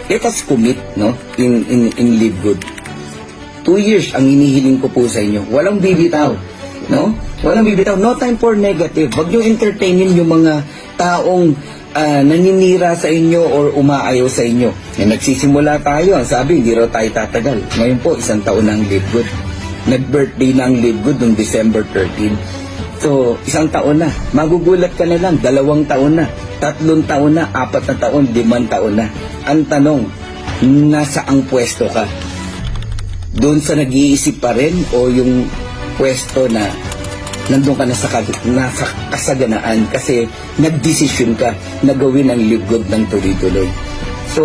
let us commit, no, in live good. 2 years ang hinihiling ko po sa inyo. Walang bibitaw, no? Walang bibitaw. No time for negative. Wag niyo entertainin yung mga taong naninira sa inyo or umaayaw sa inyo. Nagsisimula tayo. Ang sabi, hindi raw tayo tatagal. Ngayon po, 1 taon na ang live good. Nag-birthday na ang live good noong December 13. So, 1 taon na. Magugulat ka na lang. 2 taon na. 3 taon na. 4 na taon. 5 taon na. Ang tanong, nasa ang pwesto ka? Doon sa nag-iisip pa rin o yung pwesto na nandun ka na nasa kasaganaan kasi nagdesisyon ka na gawin ang live good ng tuloy-tuloy. So,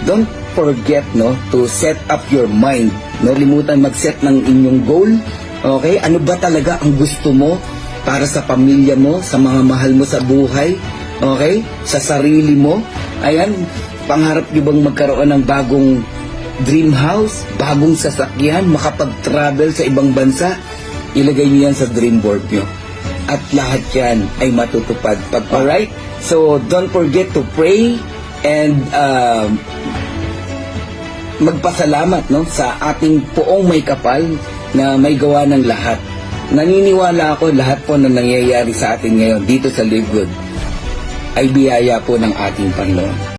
don't forget, no, to set up your mind. No, limutan mag-set ng inyong goal. Okay? Ano ba talaga ang gusto mo para sa pamilya mo, sa mga mahal mo sa buhay? Okay? Sa sarili mo? Ayan, pangarap niyo bang magkaroon ng bagong dream house, bagong sasakyan, makapag-travel sa ibang bansa? Ilagay niyo yan sa dream board niyo. At lahat yan ay matutupad. Alright? So, don't forget to pray and magpasalamat, no, sa ating poong may kapal na may gawa ng lahat. Naniniwala ako lahat po na nangyayari sa atin ngayon dito sa Live Good ay biyaya po ng ating Panginoon.